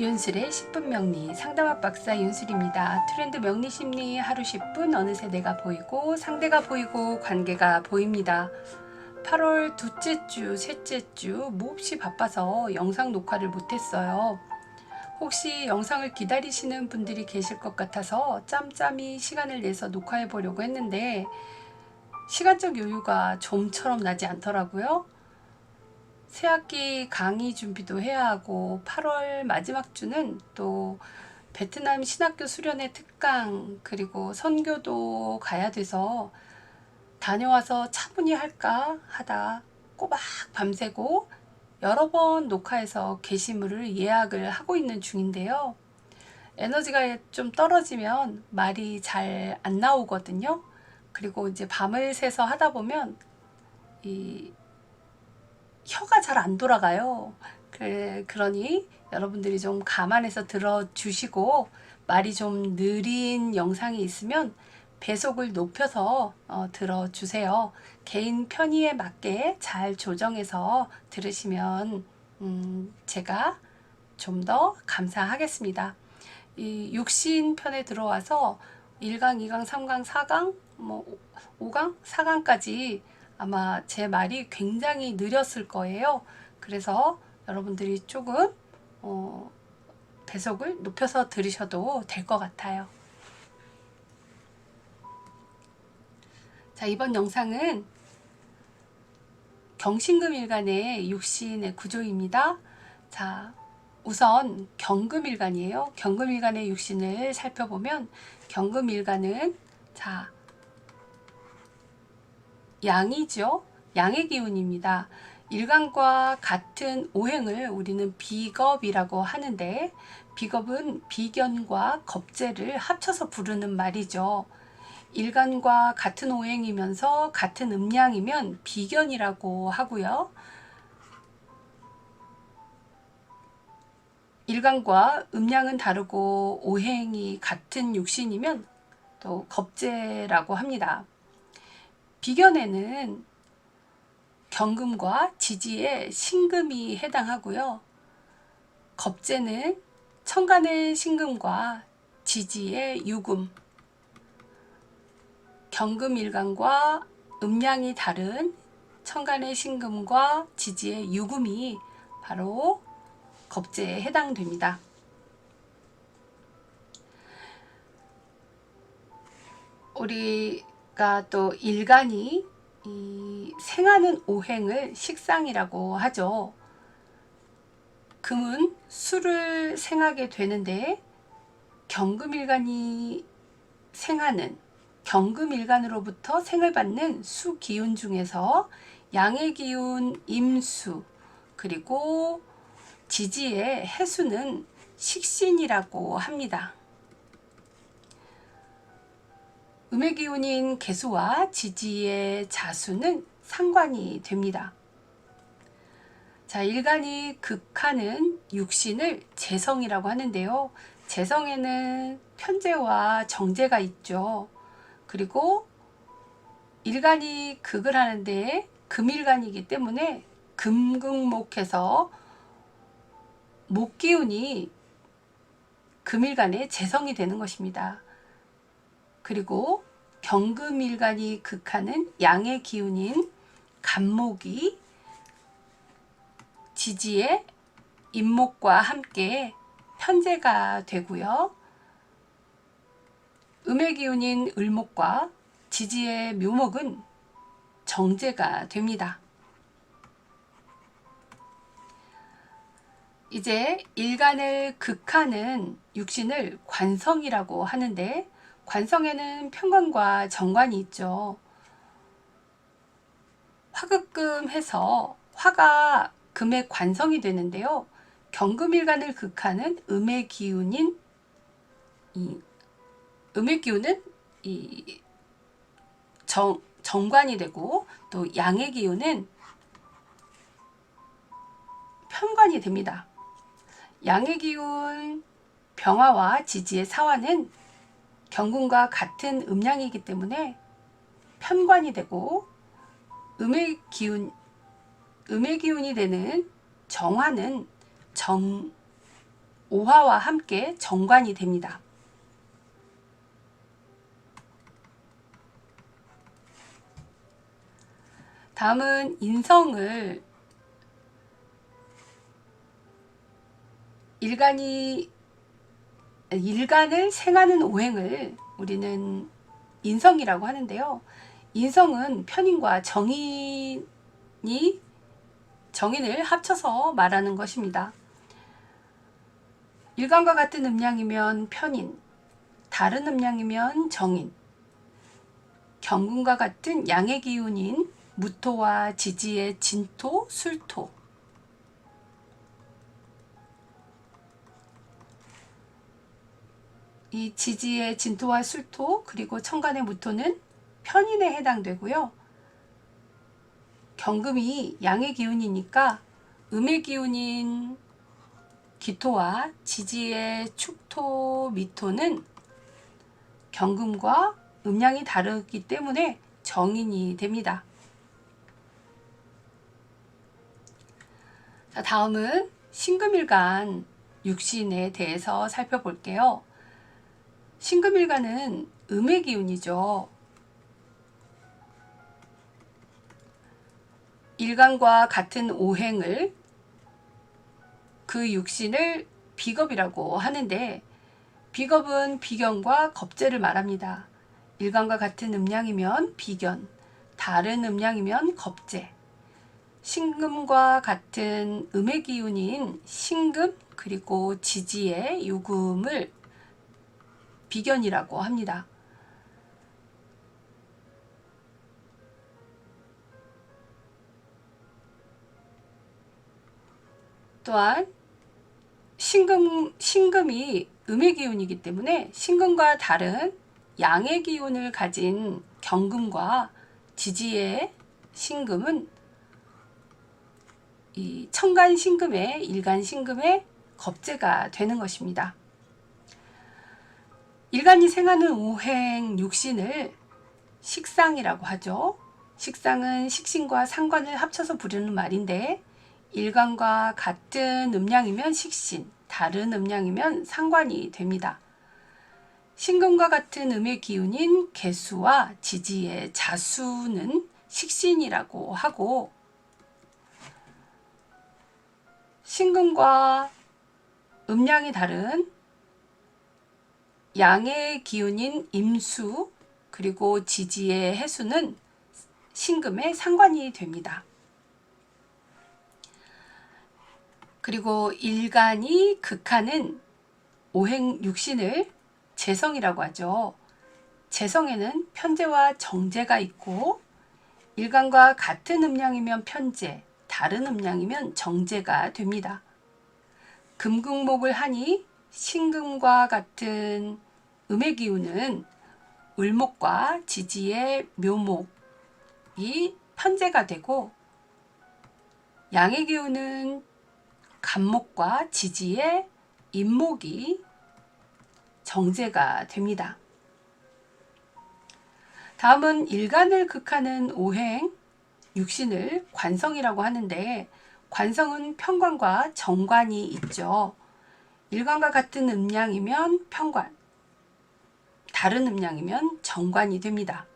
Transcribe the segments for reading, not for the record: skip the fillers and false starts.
윤술의 10분 명리 상담학 박사 윤술입니다. 트렌드 명리 심리 하루 10분 어느새 내가 보이고 상대가 보이고 관계가 보입니다. 8월 둘째 주, 셋째 주 몹시 바빠서 영상 녹화를 못했어요. 혹시 영상을 기다리시는 분들이 계실 것 같아서 짬짬이 시간을 내서 녹화해 보려고 했는데 시간적 여유가 좀처럼 나지 않더라고요. 새학기 강의 준비도 해야 하고 8월 마지막 주는 또 베트남 신학교 수련회 특강 그리고 선교도 가야 돼서 다녀와서 차분히 할까 하다 꼬박 밤새고 여러 번 녹화해서 게시물을 예약을 하고 있는 중인데요. 에너지가 좀 떨어지면 말이 잘 안 나오거든요. 그리고 이제 밤을 새서 하다 보면 이 혀가 잘 안 돌아가요. 그러니 여러분들이 좀 감안해서 들어주시고 말이 좀 느린 영상이 있으면 배속을 높여서 들어주세요. 개인 편의에 맞게 잘 조정해서 들으시면 제가 좀 더 감사하겠습니다. 이 육신 편에 들어와서 1강, 2강, 3강, 4강, 5강, 4강까지 아마 제 말이 굉장히 느렸을 거예요. 그래서 여러분들이 조금 배속을 높여서 들으셔도 될 것 같아요. 자, 이번 영상은 경신금일간의 육신의 구조입니다. 자, 우선 경금일간이에요. 경금일간의 육신을 살펴보면 경금일간은 자 양이죠. 양의 기운입니다. 일간과 같은 오행을 우리는 비겁이라고 하는데 비겁은 비견과 겁재를 합쳐서 부르는 말이죠. 일간과 같은 오행이면서 같은 음양이면 비견이라고 하고요. 일간과 음양은 다르고 오행이 같은 육신이면 또 겁재라고 합니다. 비견에는 경금과 지지의 신금이 해당하고요. 겁재는 천간의 신금과 지지의 유금, 경금일간과 음양이 다른 천간의 신금과 지지의 유금이 바로 겁재에 해당됩니다. 우리가 또 일간이 생하는 오행을 식상이라고 하죠. 금은 수를 생하게 되는데 경금일간이 생하는 경금일간으로부터 생을 받는 수 기운 중에서 양의 기운 임수 그리고 지지의 해수는 식신이라고 합니다. 음의 기운인 계수와 지지의 자수는 상관이 됩니다. 자, 일간이 극하는 육신을 재성이라고 하는데요. 재성에는 편재와 정재가 있죠. 그리고 일간이 극을 하는데 금일간이기 때문에 금극목해서 목기운이 금일간의 재성이 되는 것입니다. 그리고 경금일간이 극하는 양의 기운인 간목이 지지의 임목과 함께 편재가 되고요. 음의 기운인 을목과 지지의 묘목은 정재가 됩니다. 이제 일간을 극하는 육신을 관성이라고 하는데 관성에는 편관과 정관이 있죠. 화극금해서 화가 금의 관성이 되는데요. 경금일간을 극하는 음의 기운인 음의 기운은 정관이 되고 또 양의 기운은 편관이 됩니다. 양의 기운 병화와 지지의 사화는 경금과 같은 음양이기 때문에 편관이 되고 음의 기운이 되는 정화는 오화와 함께 정관이 됩니다. 다음은 인성을 일간을 생하는 오행을 우리는 인성이라고 하는데요. 인성은 편인과 정인을 합쳐서 말하는 것입니다. 일간과 같은 음양이면 편인, 다른 음양이면 정인, 경금과 같은 양의 기운인 무토와 지지의 진토, 술토, 이 지지의 진토와 술토 그리고 천간의 무토는 편인에 해당되고요. 경금이 양의 기운이니까 음의 기운인 기토와 지지의 축토, 미토는 경금과 음양이 다르기 때문에 정인이 됩니다. 자, 다음은 신금일간 육신에 대해서 살펴볼게요. 신금일간은 음의 기운이죠. 일간과 같은 오행을 그 육신을 비겁이라고 하는데 비겁은 비견과 겁재를 말합니다. 일간과 같은 음양이면 비견, 다른 음양이면 겁재. 신금과 같은 음의 기운인 신금 그리고 지지의 요금을 비견이라고 합니다. 또한 신금이 음의 기운이기 때문에 신금과 다른 양의 기운을 가진 경금과 지지의 신금은 이 천간 신금의 일간 신금의 겁재가 되는 것입니다. 일간이 생하는 오행 육신을 식상이라고 하죠. 식상은 식신과 상관을 합쳐서 부르는 말인데 일간과 같은 음양이면 식신, 다른 음양이면 상관이 됩니다. 신금과 같은 음의 기운인 개수와 지지의 자수는 식신이라고 하고 신금과 음양이 다른 양의 기운인 임수 그리고 지지의 해수는 신금의 상관이 됩니다. 그리고 일간이 극하는 오행 육신을 재성이라고 하죠. 재성에는 편재와 정재가 있고 일간과 같은 음양이면 편재, 다른 음양이면 정재가 됩니다. 금극목을 하니 신금과 같은 음의 기운은 을목과 지지의 묘목이 편재가 되고 양의 기운은 간목과 지지의 임목이 정재가 됩니다. 다음은 일간을 극하는 오행 육신을 관성이라고 하는데 관성은 편관과 정관이 있죠. 일간과 같은 음양이면 편관, 다른 음양이면 정관이 됩니다.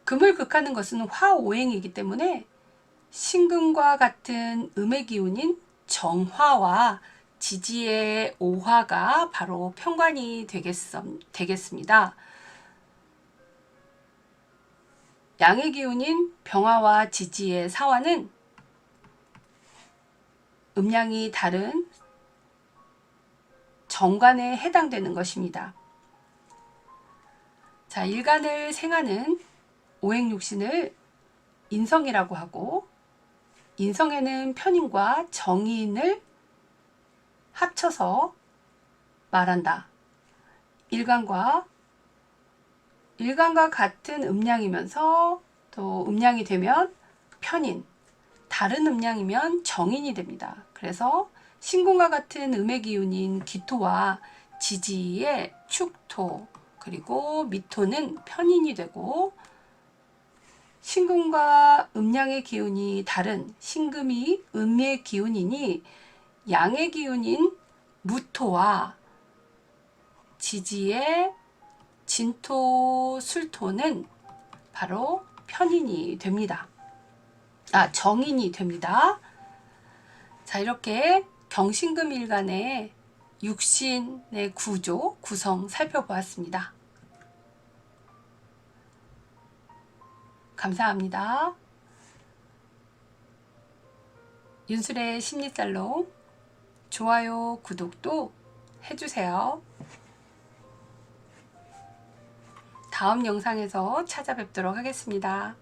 금을 극하는 것은 화오행이기 때문에 신금과 같은 음의 기운인 정화와 지지의 오화가 바로 편관이 되겠습니다. 양의 기운인 병화와 지지의 사화는 음양이 다른 정관에 해당되는 것입니다. 자, 일간을 생하는 오행육신을 인성이라고 하고 인성에는 편인과 정인을 합쳐서 말한다. 일간과 같은 음양이면서 또 음양이 되면 편인, 다른 음양이면 정인이 됩니다. 그래서 신금과 같은 음의 기운인 기토와 지지의 축토 그리고 미토는 편인이 되고 신금과 음양의 기운이 다른 신금이 음의 기운이니 양의 기운인 무토와 지지의 진토, 술토는 바로 편인이 됩니다. 정인이 됩니다. 자, 이렇게 경신금일간의 육신의 구조, 구성 살펴보았습니다. 감사합니다. 윤술의 심리살롱 좋아요, 구독도 해주세요. 다음 영상에서 찾아뵙도록 하겠습니다.